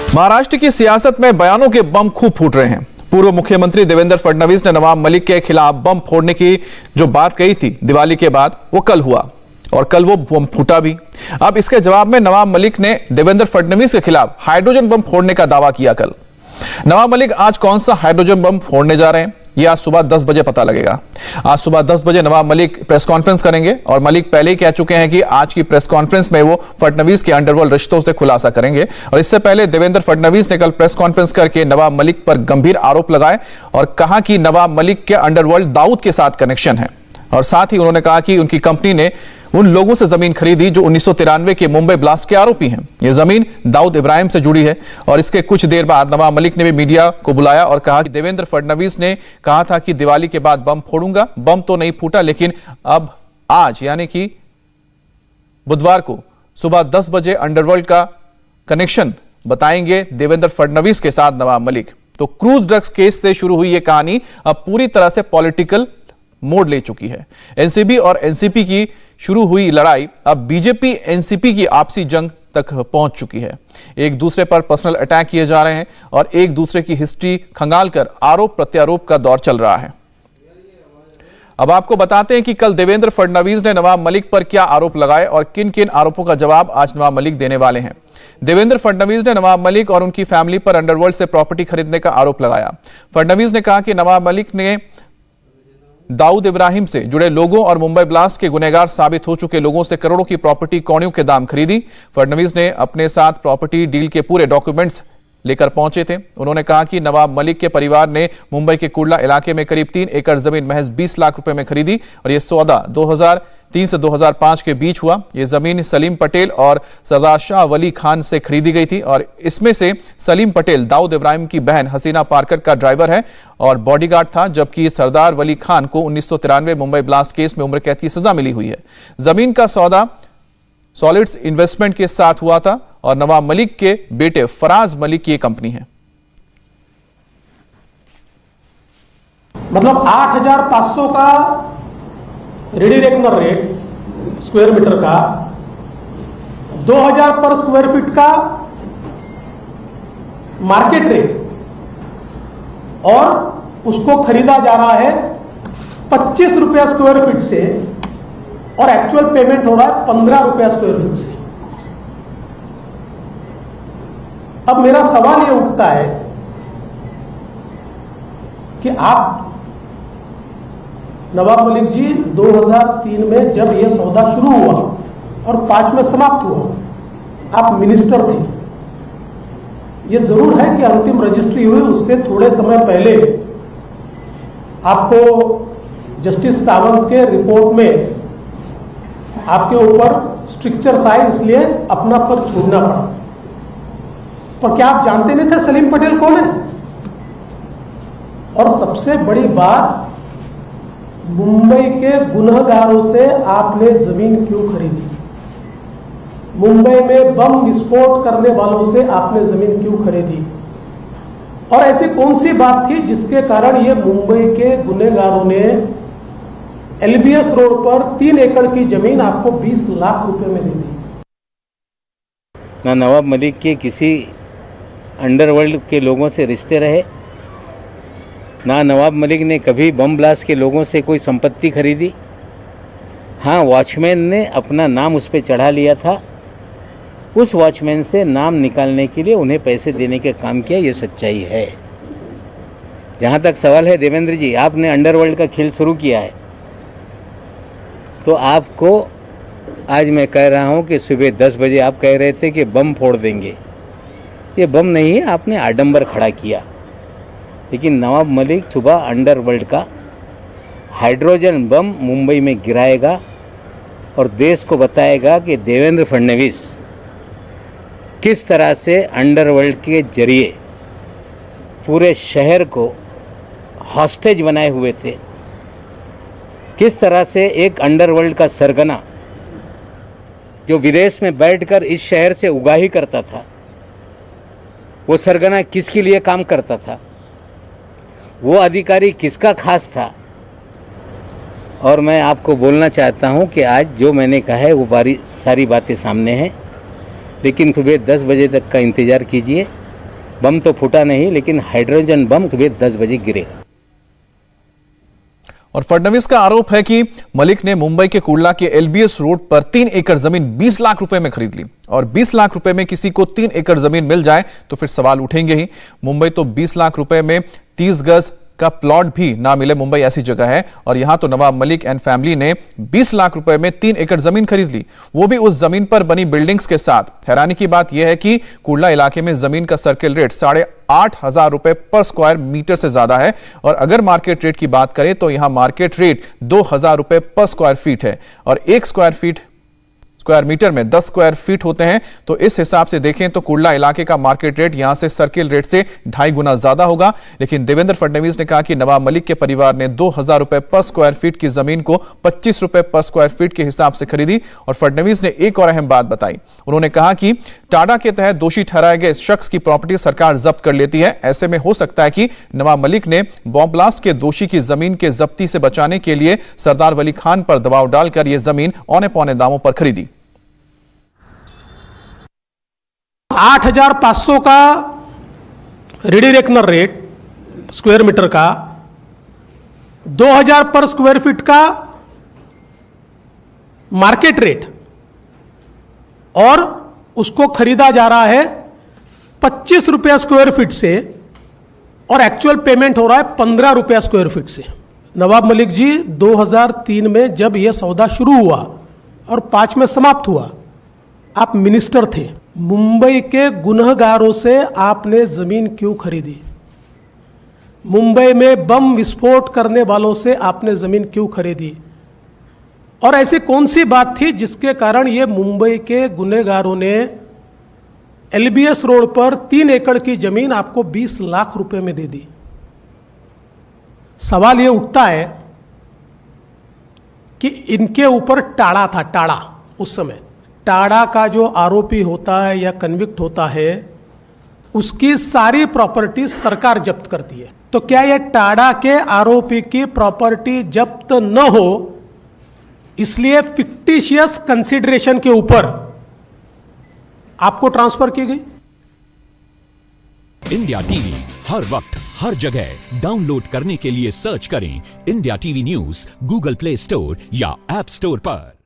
महाराष्ट्र की सियासत में बयानों के बम खूब फूट रहे हैं। पूर्व मुख्यमंत्री देवेंद्र फडणवीस ने नवाब मलिक के खिलाफ बम फोड़ने की जो बात कही थी दिवाली के बाद, वो कल हुआ और कल वो बम फूटा भी। अब इसके जवाब में नवाब मलिक ने देवेंद्र फडणवीस के खिलाफ हाइड्रोजन बम फोड़ने का दावा किया। कल नवाब मलिक आज कौन सा हाइड्रोजन बम फोड़ने जा रहे हैं, यह आज सुबह 10 बजे पता लगेगा। आज सुबह 10 बजे नवाब मलिक प्रेस कॉन्फ्रेंस करेंगे और मलिक पहले ही कह चुके हैं कि आज की प्रेस कॉन्फ्रेंस में वो फडणवीस के अंडरवर्ल्ड रिश्तों से खुलासा करेंगे। और इससे पहले देवेंद्र फडणवीस ने कल प्रेस कॉन्फ्रेंस करके नवाब मलिक पर गंभीर आरोप लगाए और कहा कि नवाब मलिक के अंडरवर्ल्ड दाऊद के साथ कनेक्शन है। और साथ ही उन्होंने कहा कि उनकी कंपनी ने उन लोगों से जमीन खरीदी जो 1993 के मुंबई ब्लास्ट के आरोपी हैं। यह जमीन दाऊद इब्राहिम से जुड़ी है। और इसके कुछ देर बाद नवाब मलिक ने भी मीडिया को बुलाया और कहा कि देवेंद्र फडणवीस ने कहा था कि दिवाली के बाद बम फोड़ूंगा। बम तो नहीं फूटा, लेकिन अब आज यानी कि बुधवार को सुबह 10 बजे अंडरवर्ल्ड का कनेक्शन बताएंगे देवेंद्र फडणवीस के साथ नवाब मलिक। तो क्रूज ड्रग्स केस से शुरू हुई यह कहानी अब पूरी तरह से पॉलिटिकल मोड़ ले चुकी है। एनसीबी और एनसीपी की शुरू हुई लड़ाई अब बीजेपी एनसीपी की आपसी जंग तक पहुंच चुकी है। एक दूसरे पर पर्सनल अटैक किए जा रहे हैं और एक दूसरे की हिस्ट्री खंगालकर आरोप प्रत्यारोप का दौर चल रहा है। अब आपको बताते हैं कि कल देवेंद्र फडणवीस ने नवाब मलिक पर क्या आरोप लगाए और किन किन आरोपों का जवाब आज नवाब मलिक देने वाले हैं। देवेंद्र फडणवीस ने नवाब मलिक और उनकी फैमिली पर अंडरवर्ल्ड से प्रॉपर्टी खरीदने का आरोप लगाया। फडणवीस ने कहा कि नवाब मलिक ने दाऊद इब्राहिम से जुड़े लोगों और मुंबई ब्लास्ट के गुनहगार साबित हो चुके लोगों से करोड़ों की प्रॉपर्टी कौड़ियों के दाम खरीदी। फडणवीस ने अपने साथ प्रॉपर्टी डील के पूरे डॉक्यूमेंट्स लेकर पहुंचे थे। उन्होंने कहा कि नवाब मलिक के परिवार ने मुंबई के कुर्ला इलाके में करीब 3 एकड़ जमीन महज 20 लाख रुपए में खरीदी और यह सौदा 2003 से 2005 के बीच हुआ। यह जमीन सलीम पटेल और सरदार शाह वली खान से खरीदी गई थी और इसमें से सलीम पटेल दाऊद इब्राहिम की बहन हसीना पारकर का ड्राइवर है और बॉडीगार्ड था, जबकि सरदार वली खान को 1993 मुंबई ब्लास्ट केस में उम्र कैद की सजा मिली हुई है। जमीन का सौदा सॉलिड्स इन्वेस्टमेंट के साथ हुआ था और नवाब मलिक के बेटे फराज मलिक की कंपनी है। मतलब 8,500 का ready reckoner rate square metre का, 2,000 पर स्क्वायर फीट का मार्केट रेट और उसको खरीदा जा रहा है 25 रुपया स्क्वायर फीट से और एक्चुअल पेमेंट हो रहा है 15 रुपया स्क्वायर फीट से। अब मेरा सवाल यह उठता है कि आप नवाब मलिक जी 2003 में जब यह सौदा शुरू हुआ और 5 में समाप्त हुआ, आप मिनिस्टर थे। यह जरूर है कि अंतिम रजिस्ट्री हुई उससे थोड़े समय पहले आपको जस्टिस सावंत के रिपोर्ट में आपके ऊपर स्ट्रिक्चर्स आए, इसलिए अपना पद छोड़ना पड़ा। पर क्या आप जानते नहीं थे सलीम पटेल कौन है? और सबसे बड़ी बात, मुंबई के गुनहगारों से आपने जमीन क्यों खरीदी? मुंबई में बम विस्फोट करने वालों से आपने जमीन क्यों खरीदी? और ऐसी कौन सी बात थी जिसके कारण ये मुंबई के गुनहगारों ने एलबीएस रोड पर 3 एकड़ की जमीन आपको 20 लाख रुपए में दे दी? ना नवाब मलिक के किसी अंडरवर्ल्ड के लोगों से रिश्ते रहे, ना नवाब मलिक ने कभी बम ब्लास्ट के लोगों से कोई संपत्ति खरीदी। हाँ, वॉचमैन ने अपना नाम उस पर चढ़ा लिया था। उस वॉचमैन से नाम निकालने के लिए उन्हें पैसे देने का काम किया, ये सच्चाई है। जहाँ तक सवाल है देवेंद्र जी, आपने अंडरवर्ल्ड का खेल शुरू किया है, तो आपको आज मैं कह रहा हूँ कि सुबह 10 बजे आप कह रहे थे कि बम फोड़ देंगे। ये बम नहीं है, आपने आडंबर खड़ा किया। लेकिन नवाब मलिक सुबह अंडरवर्ल्ड का हाइड्रोजन बम मुंबई में गिराएगा और देश को बताएगा कि देवेंद्र फडणवीस किस तरह से अंडरवर्ल्ड के जरिए पूरे शहर को हॉस्टेज बनाए हुए थे, किस तरह से एक अंडरवर्ल्ड का सरगना जो विदेश में बैठकर इस शहर से उगाही करता था, वो सरगना किसके लिए काम करता था, वो अधिकारी किसका खास था। और मैं आपको बोलना चाहता हूं कि आज जो मैंने कहा है वो सारी बातें सामने हैं, लेकिन सुबह 10 बजे तक का इंतज़ार कीजिए। बम तो फूटा नहीं, लेकिन हाइड्रोजन बम कभी 10 बजे गिरेगा। और फडणवीस का आरोप है कि मलिक ने मुंबई के कुर्ला के एलबीएस रोड पर 3 एकड़ जमीन 20 लाख रुपए में खरीद ली, और 20 लाख रुपए में किसी को 3 एकड़ जमीन मिल जाए तो फिर सवाल उठेंगे ही। मुंबई तो 20 लाख रुपए में 30 गज का प्लॉट भी ना मिले, मुंबई ऐसी जगह है। और यहां तो नवाब मलिक एंड फैमिली ने 20 लाख रुपए में 3 एकड़ जमीन खरीद ली, वो भी उस जमीन पर बनी बिल्डिंग्स के साथ। हैरानी की बात यह है कि कुर्ला इलाके में जमीन का सर्किल रेट 8,500 रुपए पर स्क्वायर मीटर से ज्यादा है, और अगर मार्केट रेट की बात करें तो यहां मार्केट रेट 2,000 रुपए पर स्क्वायर फीट है, और 1 स्क्वायर मीटर में 10 स्क्वायर फीट होते हैं। तो इस हिसाब से देखें तो कुर्ला इलाके का मार्केट रेट यहां से सर्किल रेट से 2.5 गुना ज्यादा होगा। लेकिन देवेंद्र फडणवीस ने कहा कि नवाब मलिक के परिवार ने 2,000 रुपए पर स्क्वायर फीट की जमीन को 25 रुपए पर स्क्वायर फीट के हिसाब से खरीदी। और फडणवीस ने एक और अहम बात बताई, उन्होंने कहा कि टाडा के तहत दोषी ठहराए गए शख्स की प्रॉपर्टी सरकार जब्त कर लेती है। ऐसे में हो सकता है कि नवाब मलिक ने बॉम्ब ब्लास्ट के दोषी की जमीन के जब्ती से बचाने के लिए सरदार वली खान पर दबाव डालकर यह जमीन औने पौने दामों पर खरीदी। 8,500 का ready reckoner rate square metre का, 2,000 पर स्क्वायर फीट का मार्केट रेट, और उसको खरीदा जा रहा है 25 रुपया स्क्वायर फीट से, और एक्चुअल पेमेंट हो रहा है 15 रुपया स्क्वायर फीट से। नवाब मलिक जी 2003 में जब यह सौदा शुरू हुआ और 5 में समाप्त हुआ, आप मिनिस्टर थे। मुंबई के गुनहगारों से आपने जमीन क्यों खरीदी? मुंबई में बम विस्फोट करने वालों से आपने जमीन क्यों खरीदी? और ऐसी कौन सी बात थी जिसके कारण ये मुंबई के गुनहगारों ने एलबीएस रोड पर 3 एकड़ की जमीन आपको 20 लाख रुपए में दे दी? सवाल ये उठता है कि इनके ऊपर टाड़ा था, टाड़ा। उस समय टाड़ा का जो आरोपी होता है या कन्विक्ट होता है, उसकी सारी प्रॉपर्टी सरकार जब्त करती है। तो क्या यह टाड़ा के आरोपी की प्रॉपर्टी जब्त न हो इसलिए फिक्टिशियस कंसिडरेशन के ऊपर आपको ट्रांसफर की गई? इंडिया टीवी हर वक्त हर जगह डाउनलोड करने के लिए सर्च करें India TV news Google play store या ऐप स्टोर पर।